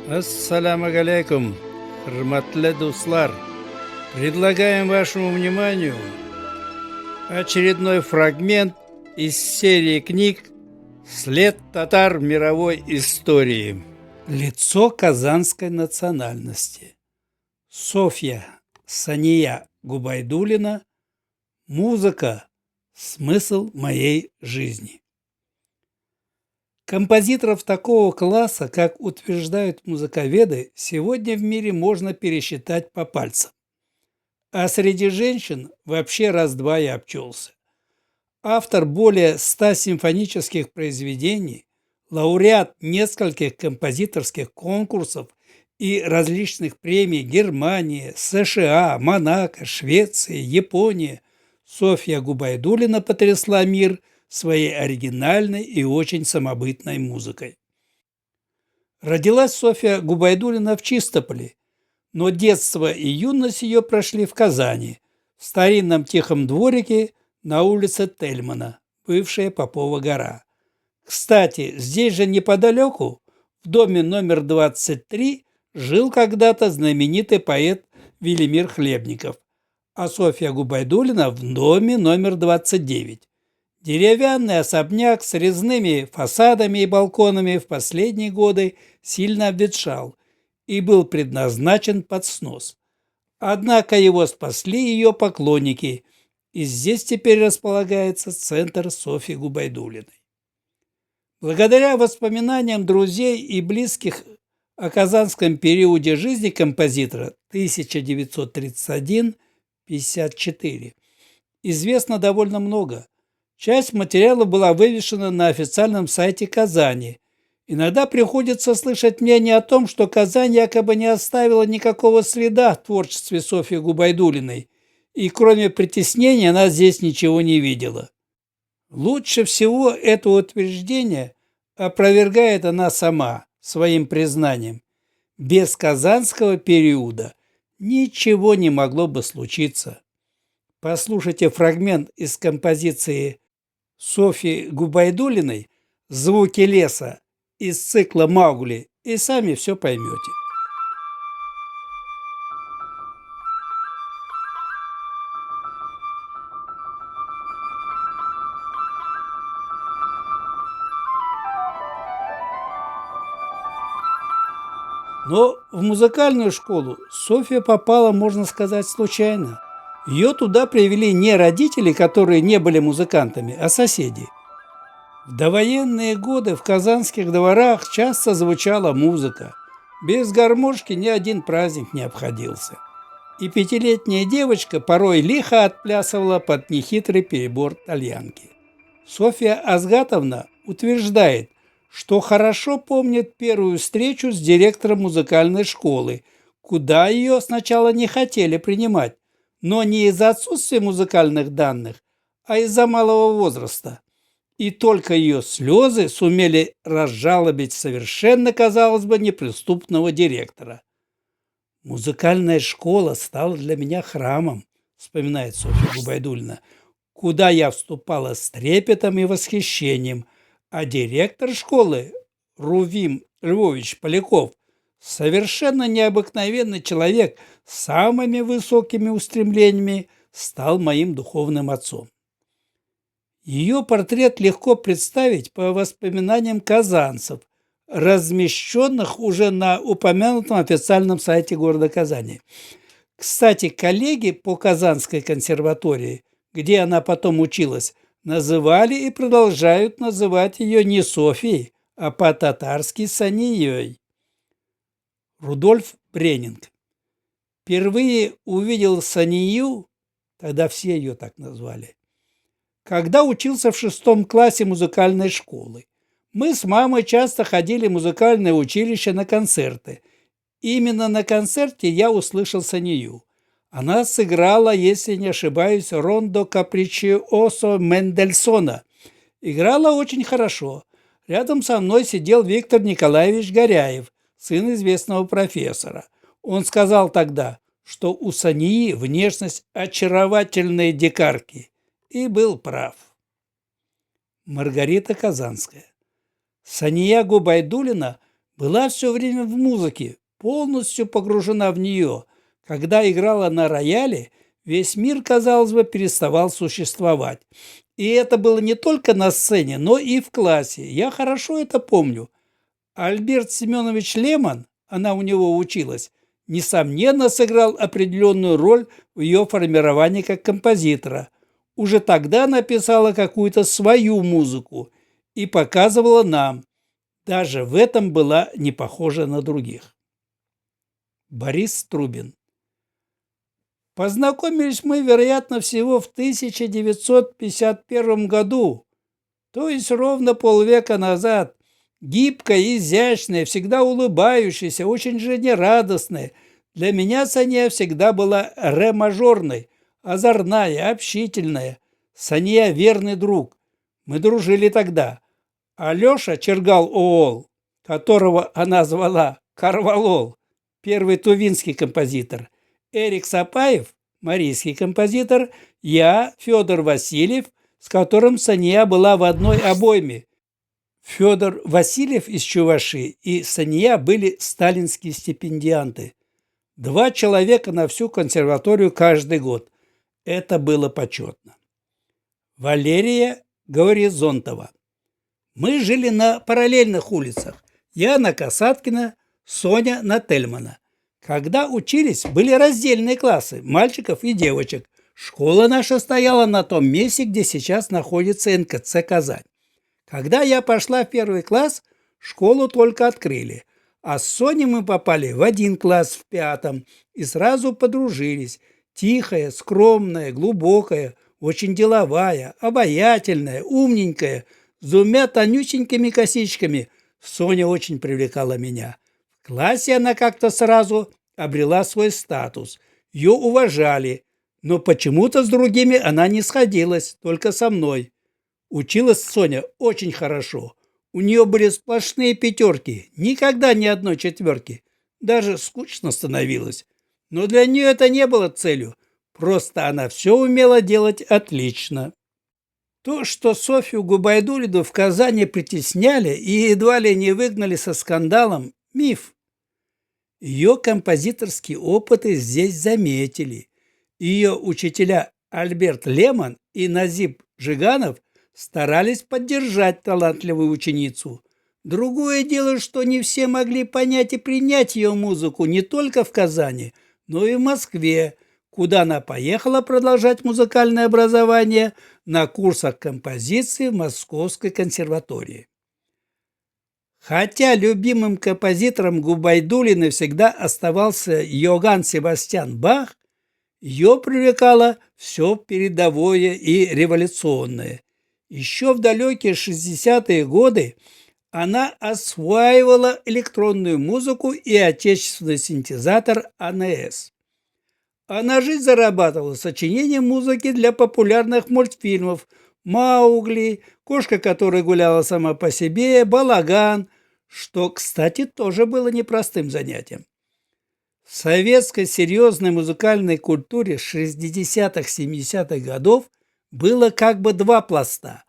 Ассаляму алейкум, хурматлы дуслар. Предлагаем вашему вниманию очередной фрагмент из серии книг «След татар в мировой истории». Лицо казанской национальности. Софья Сания Губайдуллина. Музыка. Смысл моей жизни. Композиторов такого класса, как утверждают музыковеды, сегодня в мире можно пересчитать по пальцам. А среди женщин вообще раз-два и обчелся. Автор более 100 симфонических произведений, лауреат нескольких композиторских конкурсов и различных премий Германии, США, Монако, Швеции, Японии, Софья Губайдуллина потрясла мир своей оригинальной и очень самобытной музыкой. Родилась Софья Губайдуллина в Чистополе, но детство и юность ее прошли в Казани, в старинном тихом дворике на улице Тельмана, бывшая Попова гора. Кстати, здесь же неподалеку, в доме номер 23, жил когда-то знаменитый поэт Велимир Хлебников, а Софья Губайдуллина в доме номер 29. Деревянный особняк с резными фасадами и балконами в последние годы сильно обветшал и был предназначен под снос. Однако его спасли ее поклонники, и здесь теперь располагается центр Софьи Губайдуллиной. Благодаря воспоминаниям друзей и близких о казанском периоде жизни композитора 1931-54 известно довольно много. Часть материала была вывешена на официальном сайте Казани. Иногда приходится слышать мнение о том, что Казань якобы не оставила никакого следа в творчестве Софьи Губайдуллиной, и кроме притеснения она здесь ничего не видела. Лучше всего это утверждение опровергает она сама своим признанием. Без казанского периода ничего не могло бы случиться. Послушайте фрагмент из композиции Софьи Губайдуллиной «Звуки леса» из цикла «Маугли» и сами все поймете. Но в музыкальную школу Софья попала, можно сказать, случайно. Ее туда привели не родители, которые не были музыкантами, а соседи. В довоенные годы в казанских дворах часто звучала музыка. Без гармошки ни один праздник не обходился. И пятилетняя девочка порой лихо отплясывала под нехитрый перебор тальянки. Софья Азгатовна утверждает, что хорошо помнит первую встречу с директором музыкальной школы, куда ее сначала не хотели принимать, но не из-за отсутствия музыкальных данных, а из-за малого возраста. И только ее слезы сумели разжалобить совершенно, казалось бы, неприступного директора. «Музыкальная школа стала для меня храмом», — вспоминает Софья Губайдуллина, «куда я вступала с трепетом и восхищением, а директор школы Рувим Львович Поляков совершенно необыкновенный человек с самыми высокими устремлениями стал моим духовным отцом». Ее портрет легко представить по воспоминаниям казанцев, размещенных уже на упомянутом официальном сайте города Казани. Кстати, коллеги по Казанской консерватории, где она потом училась, называли и продолжают называть ее не Софией, а по-татарски Санией. Рудольф Бренинг. Впервые увидел Санию, тогда все ее так назвали, когда учился в 6 классе музыкальной школы. Мы с мамой часто ходили в музыкальное училище на концерты. Именно на концерте я услышал Санию. Она сыграла, если не ошибаюсь, рондо капричиосо Мендельсона. Играла очень хорошо. Рядом со мной сидел Виктор Николаевич Горяев, сын известного профессора. Он сказал тогда, что у Сании внешность очаровательной дикарки. И был прав. Маргарита Казанская. Сания Губайдуллина была все время в музыке, полностью погружена в нее. Когда играла на рояле, весь мир, казалось бы, переставал существовать. И это было не только на сцене, но и в классе. Я хорошо это помню. Альберт Семенович Лемон, она у него училась, несомненно сыграл определенную роль в ее формировании как композитора. Уже тогда написала какую-то свою музыку и показывала нам. Даже в этом была не похожа на других. Борис Трубин. Познакомились мы, вероятно, всего в 1951 году, то есть ровно полвека назад. Гибкая, изящная, всегда улыбающаяся, очень жизнерадостная. Для меня Сания всегда была ре-мажорной, озорная, общительная. Сания – верный друг. Мы дружили тогда. Алеша Чергал-Оол, которого она звала Карвалол, первый тувинский композитор, Эрик Сапаев, марийский композитор, я, Федор Васильев, с которым Сания была в одной обойме. Федор Васильев из Чувашии и Сания были сталинские стипендианты. 2 человека на всю консерваторию каждый год. Это было почетно. Валерия Горизонтова. Мы жили на параллельных улицах. Я на Касаткина, Соня на Тельмана. Когда учились, были раздельные классы мальчиков и девочек. Школа наша стояла на том месте, где сейчас находится НКЦ «Казань». Когда я пошла в 1 класс, школу только открыли. А с Соней мы попали в 1 класс в 5 и сразу подружились. Тихая, скромная, глубокая, очень деловая, обаятельная, умненькая, с 2 тонюсенькими косичками. Соня очень привлекала меня. В классе она как-то сразу обрела свой статус. Ее уважали, но почему-то с другими она не сходилась, только со мной. Училась Соня очень хорошо. У нее были сплошные 5, никогда ни одной 4. Даже скучно становилось. Но для нее это не было целью. Просто она все умела делать отлично. То, что Софью Губайдуллину в Казани притесняли и едва ли не выгнали со скандалом – миф. Ее композиторские опыты здесь заметили. Ее учителя Альберт Лемон и Назип Жиганов старались поддержать талантливую ученицу. Другое дело, что не все могли понять и принять ее музыку не только в Казани, но и в Москве, куда она поехала продолжать музыкальное образование на курсах композиции в Московской консерватории. Хотя любимым композитором Губайдуллиной всегда оставался Йоганн Себастьян Бах, ее привлекало все передовое и революционное. Еще в далекие 60-е годы она осваивала электронную музыку и отечественный синтезатор АНС. А на жизнь зарабатывала сочинением музыки для популярных мультфильмов «Маугли», «Кошка, которая гуляла сама по себе», «Балаган», что, кстати, тоже было непростым занятием. В советской серьезной музыкальной культуре 60-70-х годов было как бы 2 пласта.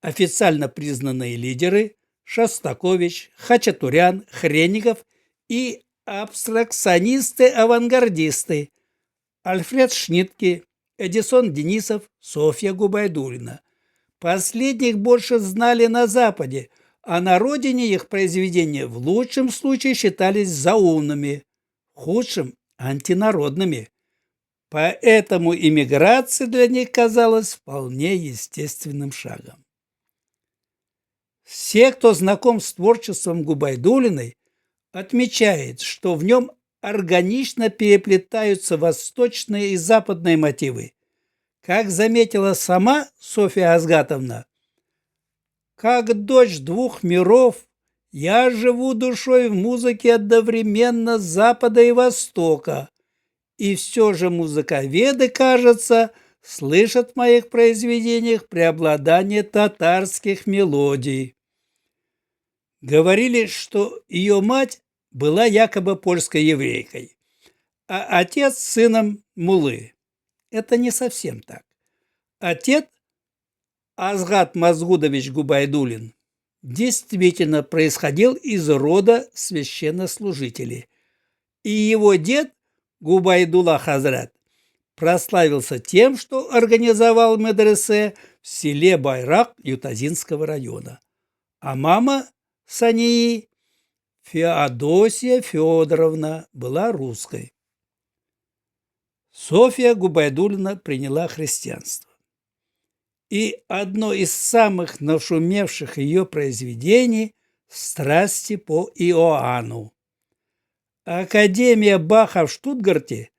Официально признанные лидеры Шостакович, Хачатурян, Хренников и абстракционисты-авангардисты Альфред Шнитке, Эдисон Денисов, Софья Губайдуллина. Последних больше знали на Западе, а на родине их произведения в лучшем случае считались заумными, в худшем – антинародными. Поэтому иммиграция для них казалась вполне естественным шагом. Все, кто знаком с творчеством Губайдуллиной, отмечает, что в нем органично переплетаются восточные и западные мотивы. Как заметила сама Софья Азгатовна, как дочь 2 миров, я живу душой в музыке одновременно с Запада и Востока. И все же музыковеды, кажется, слышат в моих произведениях преобладание татарских мелодий. Говорили, что ее мать была якобы польской еврейкой, а отец сыном муллы. Это не совсем так. Отец Азгат Мазгудович Губайдуллин действительно происходил из рода священнослужителей. И его дед Губайдулла Хазрат прославился тем, что организовал медресе в селе Байрак Ютазинского района. А мама Сании Феодосия Федоровна была русской. Софья Губайдуллина приняла христианство. И одно из самых нашумевших ее произведений «Страсти по Иоанну». Академия Баха в Штутгарте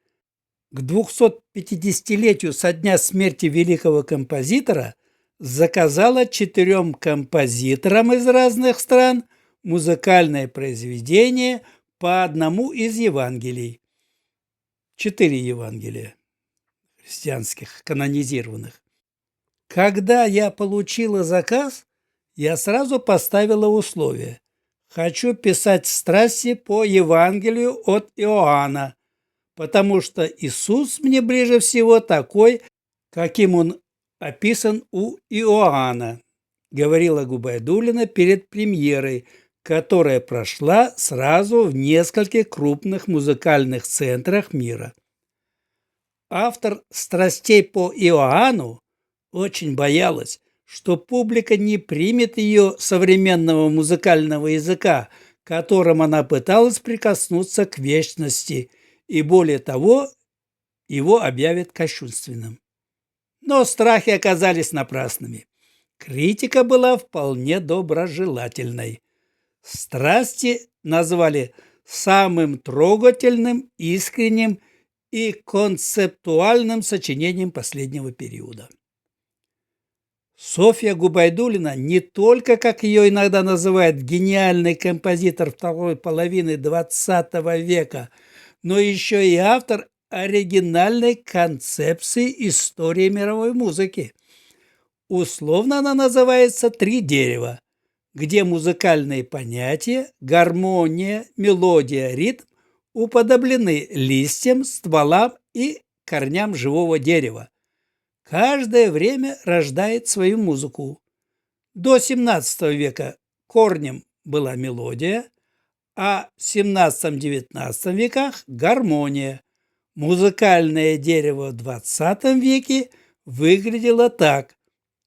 к 250-летию со дня смерти великого композитора заказала 4 композиторам из разных стран музыкальное произведение по одному из Евангелий. 4 Евангелия христианских, канонизированных. Когда я получила заказ, я сразу поставила условие. Хочу писать страсти по Евангелию от Иоанна, потому что Иисус мне ближе всего такой, каким он описан у Иоанна, говорила Губайдуллина перед премьерой, которая прошла сразу в нескольких крупных музыкальных центрах мира. Автор «Страстей по Иоанну» очень боялась, что публика не примет ее современного музыкального языка, которым она пыталась прикоснуться к вечности, и более того, его объявят кощунственным. Но страхи оказались напрасными. Критика была вполне доброжелательной. «Страсти» назвали самым трогательным, искренним и концептуальным сочинением последнего периода. Софья Губайдуллина не только, как ее иногда называют, гениальный композитор второй половины XX века, но еще и автор оригинальной концепции истории мировой музыки. Условно она называется «Три дерева», где музыкальные понятия, гармония, мелодия, ритм уподоблены листьям, стволам и корням живого дерева. Каждое время рождает свою музыку. До XVII века корнем была мелодия, а в XVII-XIX веках – гармония. Музыкальное дерево в XX веке выглядело так: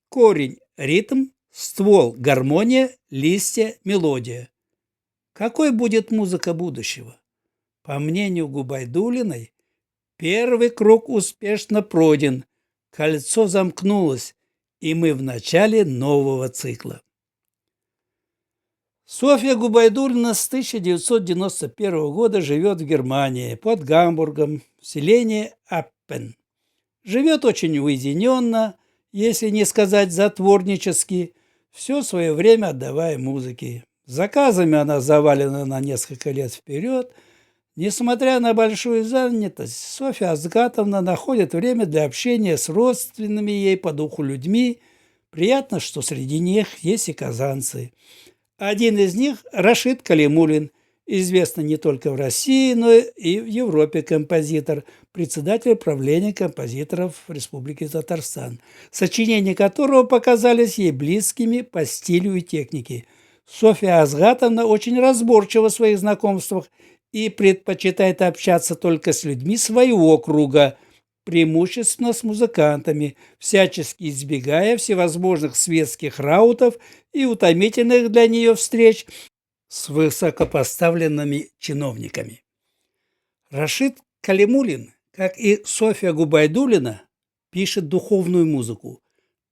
корень – ритм, ствол – гармония, листья – мелодия. Какой будет музыка будущего? По мнению Губайдуллиной, первый круг успешно пройден, кольцо замкнулось, и мы в начале нового цикла. Софья Губайдуллина с 1991 года живет в Германии, под Гамбургом, в селении Аппен. Живет очень уединенно, если не сказать затворнически, все свое время отдавая музыке. Заказами она завалена на несколько лет вперед. Несмотря на большую занятость, Софья Азгатовна находит время для общения с родственными ей по духу людьми. Приятно, что среди них есть и казанцы. Один из них – Рашид Калимуллин, известный не только в России, но и в Европе композитор, председатель правления композиторов Республики Татарстан, сочинения которого показались ей близкими по стилю и технике. Софья Азгатовна очень разборчива в своих знакомствах и предпочитает общаться только с людьми своего круга, преимущественно с музыкантами, всячески избегая всевозможных светских раутов и утомительных для нее встреч с высокопоставленными чиновниками. Рашид Калимуллин, как и Софья Губайдуллина, пишет духовную музыку,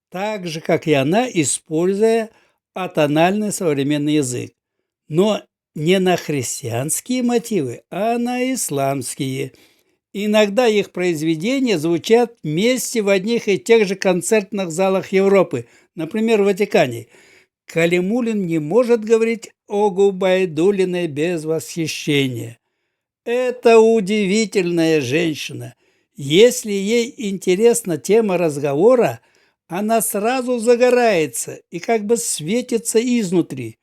так же, как и она, используя атональный современный язык, но не на христианские мотивы, а на исламские. Иногда их произведения звучат вместе в одних и тех же концертных залах Европы, например, в Ватикане. Калимуллин не может говорить о Губайдуллиной без восхищения. Это удивительная женщина. Если ей интересна тема разговора, она сразу загорается и как бы светится изнутри.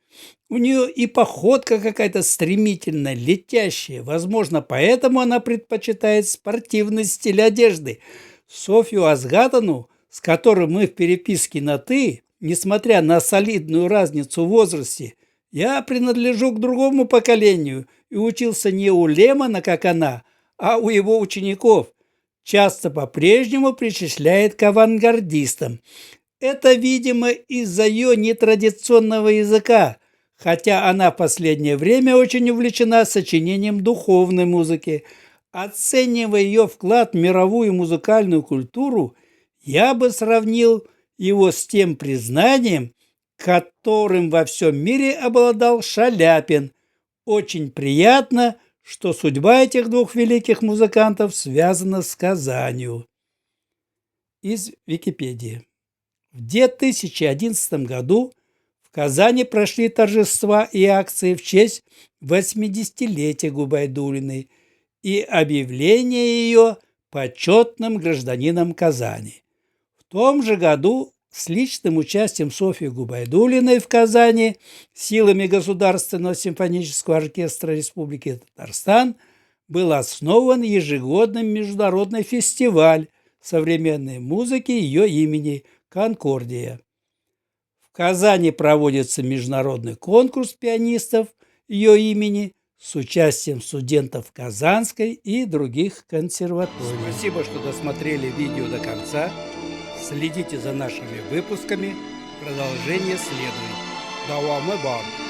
У нее и походка какая-то стремительная, летящая. Возможно, поэтому она предпочитает спортивный стиль одежды. Софью Азгатовну, с которой мы в переписке на «ты», несмотря на солидную разницу в возрасте, я принадлежу к другому поколению и учился не у Лемона, как она, а у его учеников. Часто по-прежнему причисляет к авангардистам. Это, видимо, из-за ее нетрадиционного языка, хотя она в последнее время очень увлечена сочинением духовной музыки. Оценивая ее вклад в мировую музыкальную культуру, я бы сравнил его с тем признанием, которым во всем мире обладал Шаляпин. Очень приятно, что судьба этих двух великих музыкантов связана с Казанью. Из Википедии. В 2011 году в Казани прошли торжества и акции в честь 80-летия Губайдуллиной и объявление ее почетным гражданином Казани. В том же году с личным участием Софьи Губайдуллиной в Казани силами Государственного симфонического оркестра Республики Татарстан был основан ежегодный международный фестиваль современной музыки ее имени «Конкордия». В Казани проводится международный конкурс пианистов ее имени с участием студентов Казанской и других консерваторий. Спасибо, что досмотрели видео до конца. Следите за нашими выпусками. Продолжение следует. Давамы вам!